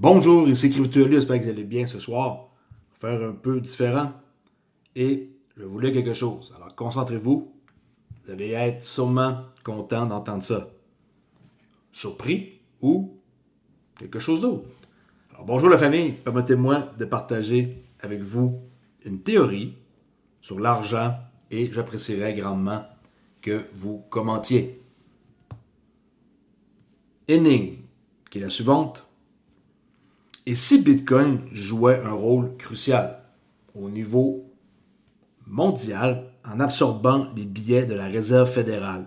Bonjour, ici CryptoLu, j'espère que vous allez bien ce soir. On va faire un peu différent et je vais vous lire quelque chose. Alors concentrez-vous, vous allez être sûrement content d'entendre ça. Surpris ou quelque chose d'autre. Alors bonjour la famille, permettez-moi de partager avec vous une théorie sur l'argent et j'apprécierais grandement que vous commentiez. Énigme, qui est la suivante. Et si Bitcoin jouait un rôle crucial au niveau mondial en absorbant les billets de la Réserve fédérale,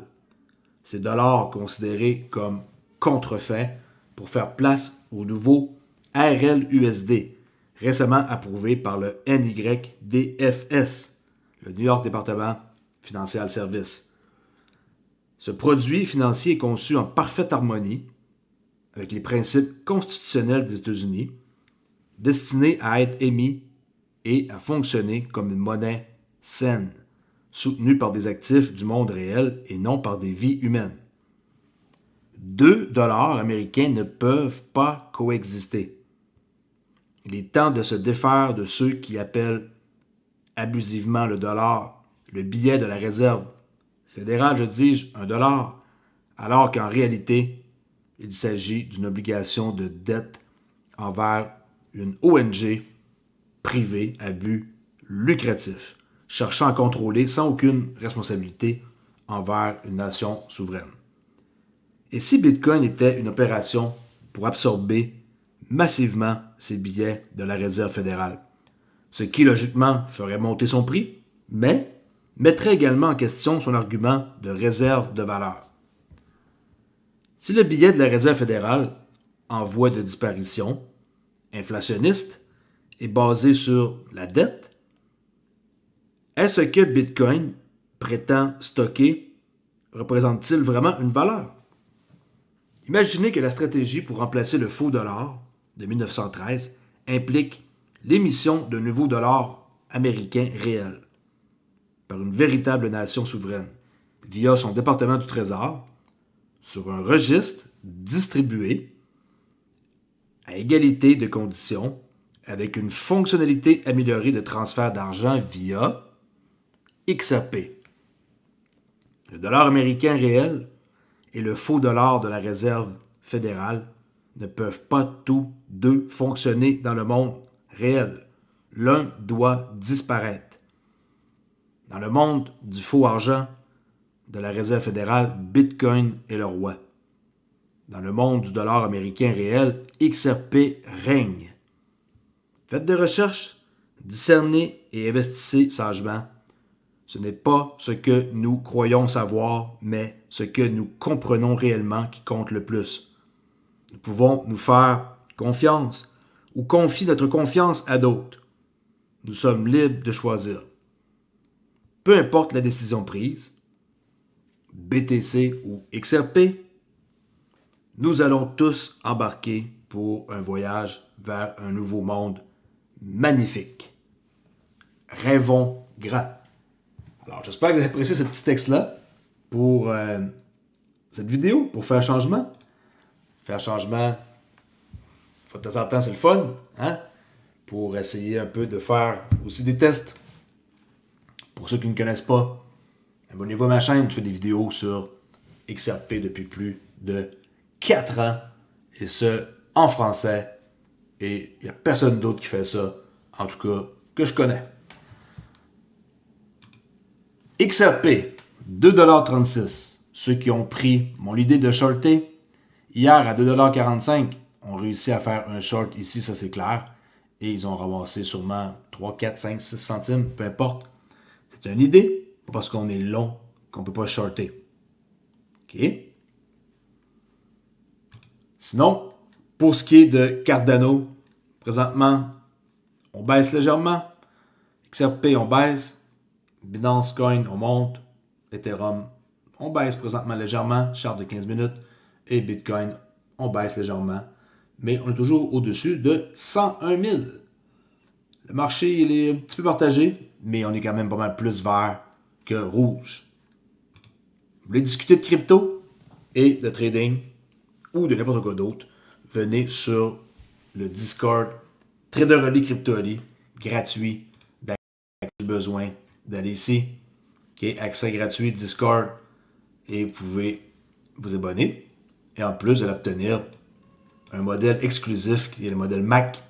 ces dollars considérés comme contrefaits pour faire place au nouveau RLUSD, récemment approuvé par le NYDFS, le New York Department Financial Service. Ce produit financier est conçu en parfaite harmonie avec les principes constitutionnels des États-Unis, destiné à être émis et à fonctionner comme une monnaie saine, soutenue par des actifs du monde réel et non par des vies humaines. 2 dollars américains ne peuvent pas coexister. Il est temps de se défaire de ceux qui appellent abusivement le dollar, le billet de la réserve fédérale, je dis, un dollar, alors qu'en réalité, il s'agit d'une obligation de dette envers une ONG privée à but lucratif, cherchant à contrôler sans aucune responsabilité envers une nation souveraine. Et si Bitcoin était une opération pour absorber massivement ces billets de la Réserve fédérale, ce qui logiquement ferait monter son prix, mais mettrait également en question son argument de réserve de valeur. Si le billet de la Réserve fédérale, en voie de disparition, inflationniste, est basé sur la dette, est-ce que Bitcoin prétend stocker représente-t-il vraiment une valeur? Imaginez que la stratégie pour remplacer le faux dollar de 1913 implique l'émission d'un nouveau dollar américain réel par une véritable nation souveraine via son département du Trésor sur un registre distribué à égalité de conditions avec une fonctionnalité améliorée de transfert d'argent via XRP. Le dollar américain réel et le faux dollar de la Réserve fédérale ne peuvent pas tous deux fonctionner dans le monde réel. L'un doit disparaître. Dans le monde du faux argent de la Réserve fédérale, Bitcoin est le roi. Dans le monde du dollar américain réel, XRP règne. Faites des recherches, discernez et investissez sagement. Ce n'est pas ce que nous croyons savoir, mais ce que nous comprenons réellement qui compte le plus. Nous pouvons nous faire confiance ou confier notre confiance à d'autres. Nous sommes libres de choisir. Peu importe la décision prise, BTC ou XRP, nous allons tous embarquer pour un voyage vers un nouveau monde magnifique. Rêvons grand. Alors, j'espère que vous avez apprécié ce petit texte-là pour cette vidéo, pour faire changement. Faire changement, de temps en temps, c'est le fun, hein? Pour essayer un peu de faire aussi des tests. Pour ceux qui ne connaissent pas, abonnez-vous à ma chaîne, je fais des vidéos sur XRP depuis plus de 4 ans, et ce, en français, et il n'y a personne d'autre qui fait ça, en tout cas, que je connais. XRP, 2,36 $. Ceux qui ont pris mon idée de shorter, hier à 2,45 $, ont réussi à faire un short ici, ça c'est clair, et ils ont ramassé sûrement 3, 4, 5, 6 centimes, peu importe. C'est une idée, pas parce qu'on est long qu'on ne peut pas shorter. OK? Sinon, pour ce qui est de Cardano, présentement, on baisse légèrement. XRP, on baisse. Binance Coin, on monte. Ethereum, on baisse présentement légèrement. Chart de 15 minutes. Et Bitcoin, on baisse légèrement. Mais on est toujours au-dessus de 101 000. Le marché, il est un petit peu partagé, mais on est quand même pas mal plus vert que rouge. Vous voulez discuter de crypto et de trading ou de n'importe quoi d'autre, venez sur le Discord Traderly Cryptoly gratuit besoin d'aller ici. Okay, accès gratuit Discord et vous pouvez vous abonner. Et en plus, vous allez obtenir un modèle exclusif qui est le modèle Mac,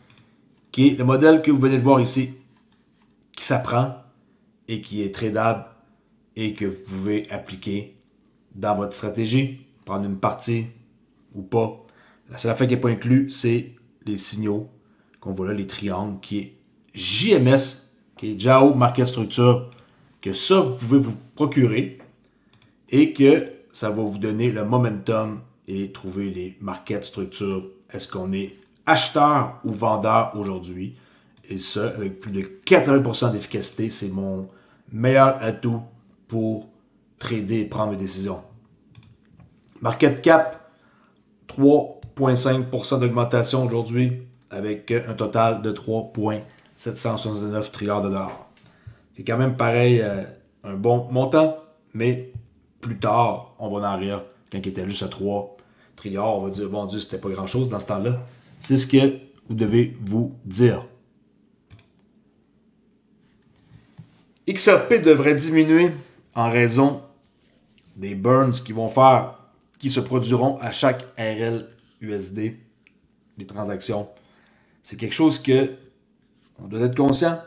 qui est le modèle que vous venez de voir ici, qui s'apprend et qui est tradable et que vous pouvez appliquer dans votre stratégie, prendre une partie ou pas. La seule affaire qui n'est pas inclus, c'est les signaux qu'on voit là, les triangles, qui est JMS, qui est JAO Market Structure, que ça, vous pouvez vous procurer et que ça va vous donner le momentum et trouver les market structures. Est-ce qu'on est acheteur ou vendeur aujourd'hui? Et ça, avec plus de 80% d'efficacité, c'est mon meilleur atout pour trader et prendre mes décisions. Market cap, 3,5% d'augmentation aujourd'hui avec un total de 3,769 trilliards de dollars. C'est quand même pareil, un bon montant, mais plus tard, on va en rire. Quand il était juste à 3 trilliards, on va dire, bon Dieu, c'était pas grand-chose dans ce temps-là. C'est ce que vous devez vous dire. XRP devrait diminuer en raison des burns qui se produiront à chaque RLUSD, des transactions. C'est quelque chose que on doit être conscient.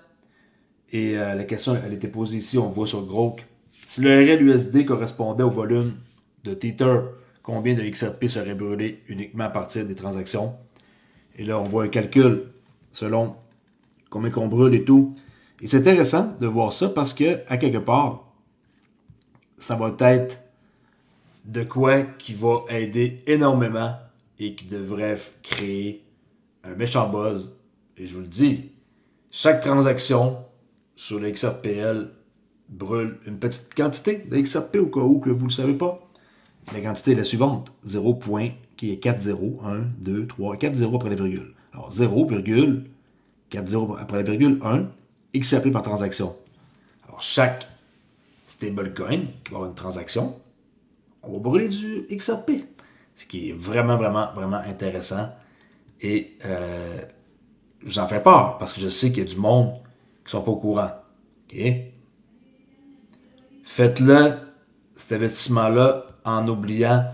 Et la question, elle était posée ici, on voit sur Grok. Si le RLUSD correspondait au volume de Tether, combien de XRP serait brûlé uniquement à partir des transactions? Et là, on voit un calcul selon combien qu'on brûle et tout. Et c'est intéressant de voir ça parce que, à quelque part, ça va être de quoi qui va aider énormément et qui devrait créer un méchant buzz. Et je vous le dis, chaque transaction sur le XRPL brûle une petite quantité de XRP au cas où que vous ne le savez pas. La quantité est la suivante, 0, qui est 4 0, 1, 2, 3, 4 0 après la virgule. Alors 0,4 0 après la virgule, 1, XRP par transaction. Alors chaque stablecoin qui va avoir une transaction, on va brûler du XRP. Ce qui est vraiment, vraiment, vraiment intéressant. Et je vous en fais peur parce que je sais qu'il y a du monde qui ne sont pas au courant. Okay? Faites-le, cet investissement-là, en oubliant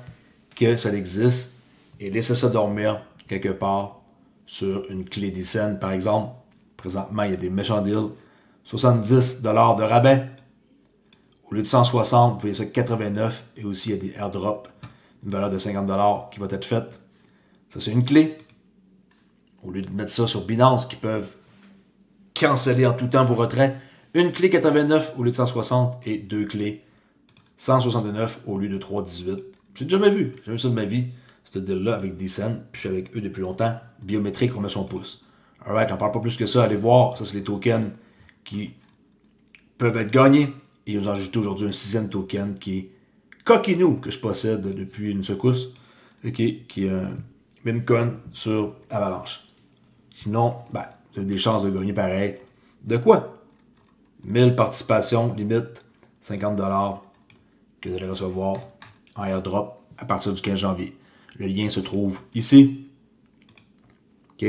que ça existe et laissez ça dormir quelque part sur une clé d'ISEN, par exemple. Présentement, il y a des méchants deals. 70$ de rabais. Au lieu de 160, vous voyez ça 89. Et aussi, il y a des airdrops, une valeur de 50$ qui va être faite. Ça, c'est une clé. Au lieu de mettre ça sur Binance, qui peuvent canceller en tout temps vos retraits. Une clé 89 au lieu de 160 et deux clés 169 au lieu de 318. J'ai jamais vu ça de ma vie, ce deal-là avec Decent, puis je suis avec eux depuis longtemps. Biométrique, on met son pouce. Alright, j'en parle pas plus que ça, allez voir, ça c'est les tokens qui peuvent être gagnés. Et ils ont ajouté aujourd'hui un 6e token qui est Coquinou, que je possède depuis une secousse, qui est un meme-coin sur Avalanche. Sinon, ben, vous avez des chances de gagner pareil. De quoi? 1000 participations, limite 50$ que vous allez recevoir en airdrop à partir du 15 janvier. Le lien se trouve ici. OK?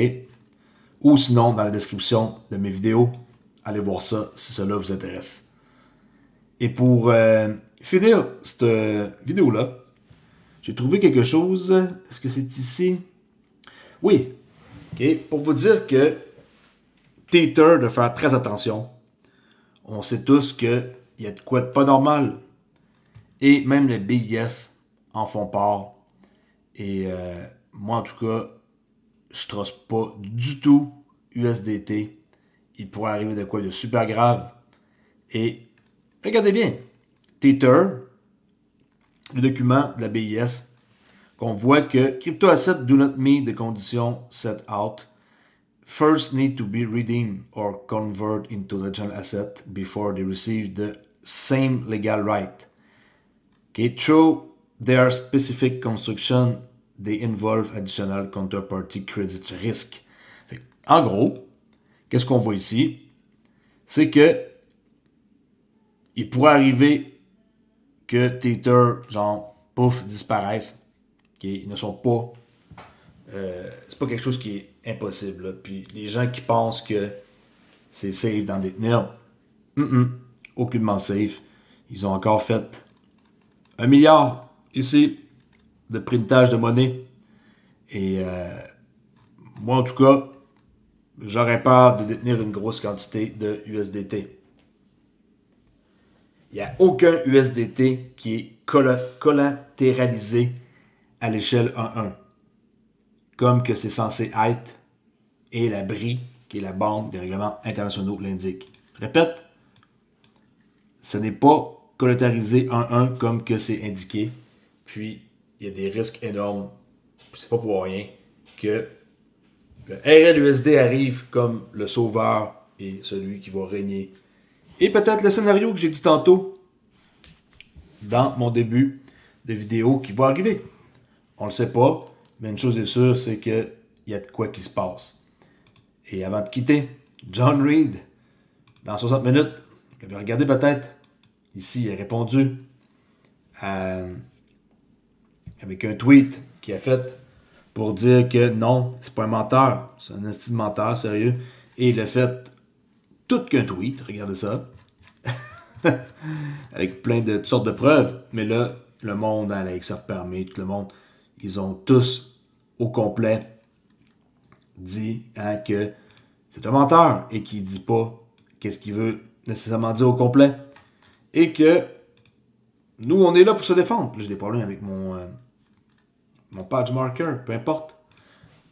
Ou sinon, dans la description de mes vidéos, allez voir ça si cela vous intéresse. Et pour finir cette vidéo-là, j'ai trouvé quelque chose. Est-ce que c'est ici? Oui. OK? Pour vous dire que Tether, de faire très attention. On sait tous qu'il y a de quoi de pas normal. Et même les BIS en font part. Et moi, en tout cas, je ne truste pas du tout USDT. Il pourrait arriver de quoi de super grave. Et regardez bien. Tether, le document de la BIS, qu'on voit que crypto assets do not meet the conditions set out. First need to be redeemed or convert into digital asset before they receive the same legal right. Okay, through their specific construction, they involve additional counterparty credit risk. Fait, en gros, qu'est-ce qu'on voit ici? C'est que il pourrait arriver que Tether, genre, pouf, disparaissent. Okay, ils ne sont pas c'est pas quelque chose qui est impossible. Là. Puis les gens qui pensent que c'est safe d'en détenir, aucunement safe. Ils ont encore fait 1 milliard ici de printage de monnaie. Et moi, en tout cas, j'aurais peur de détenir une grosse quantité de USDT. Il n'y a aucun USDT qui est collatéralisé à l'échelle 1-1, comme que c'est censé être, et la BRI, qui est la Banque des règlements internationaux, l'indique. Je répète, ce n'est pas collatérisé 1-1 comme que c'est indiqué, puis il y a des risques énormes, c'est pas pour rien, que le RLUSD arrive comme le sauveur et celui qui va régner. Et peut-être le scénario que j'ai dit tantôt dans mon début de vidéo qui va arriver. On le sait pas, mais une chose est sûre, c'est qu'il y a de quoi qui se passe. Et avant de quitter, John Reed, dans 60 minutes, je vais regarder peut-être. Ici, il a répondu avec un tweet qu'il a fait pour dire que non, c'est pas un menteur, c'est un esti de menteur, sérieux. Et il a fait tout qu'un tweet, regardez ça, avec plein de toutes sortes de preuves. Mais là, le monde, la XRP Armée, tout le monde, ils ont tous au complet dit que c'est un menteur et qu'il dit pas qu'est-ce qu'il veut nécessairement dire au complet. Et que nous, on est là pour se défendre. Là, j'ai des problèmes avec mon page marker, peu importe.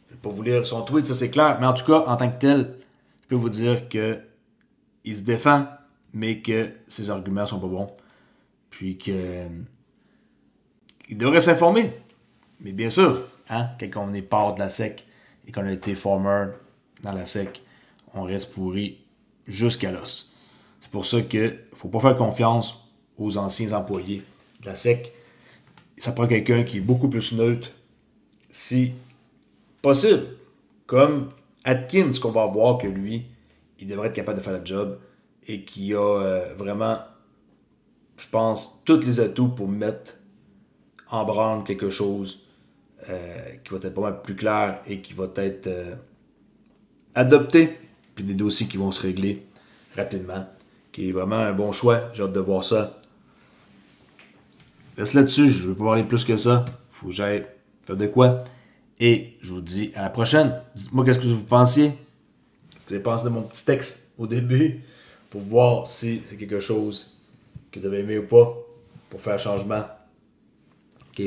Je vais pas vous lire son tweet, ça c'est clair. Mais en tout cas, en tant que tel, je peux vous dire que il se défend, mais que ses arguments sont pas bons. Puis que il devrait s'informer. Mais bien sûr, quand on est part de la SEC et qu'on a été former dans la SEC, on reste pourri jusqu'à l'os. C'est pour ça qu'il ne faut pas faire confiance aux anciens employés de la SEC. Ça prend quelqu'un qui est beaucoup plus neutre, si possible. Comme Atkins, qu'on va voir que lui, il devrait être capable de faire le job et qui a vraiment, je pense, tous les atouts pour mettre en branle quelque chose qui va être pas mal plus clair et qui va être adopté, puis des dossiers qui vont se régler rapidement, qui est vraiment un bon choix. J'ai hâte de voir ça. Reste là-dessus, je ne veux pas parler plus que ça. Faut que j'aille faire de quoi. Et je vous dis à la prochaine. Dites-moi qu'est-ce que vous pensiez. Ce que vous avez pensé de mon petit texte au début, pour voir si c'est quelque chose que vous avez aimé ou pas, pour faire un changement. Ok.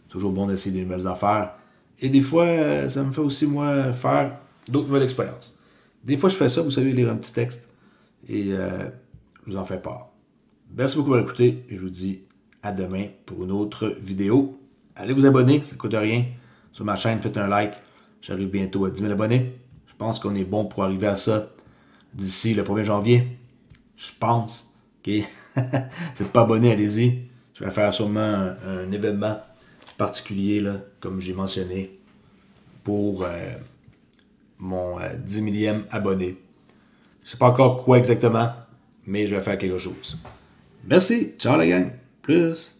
Toujours bon d'essayer des nouvelles affaires. Et des fois, ça me fait aussi, moi, faire d'autres nouvelles expériences. Des fois, je fais ça, vous savez, lire un petit texte. Et je vous en fais part. Merci beaucoup pour écouter. Et je vous dis à demain pour une autre vidéo. Allez vous abonner, ça ne coûte rien. Sur ma chaîne, faites un like. J'arrive bientôt à 10 000 abonnés. Je pense qu'on est bon pour arriver à ça d'ici le 1er janvier. Je pense. Ok. Si vous n'êtes pas abonné, allez-y. Je vais faire sûrement un événement particulier, là, comme j'ai mentionné, pour mon 10 millième abonné. Je ne sais pas encore quoi exactement, mais je vais faire quelque chose. Merci. Ciao la gang. Plus.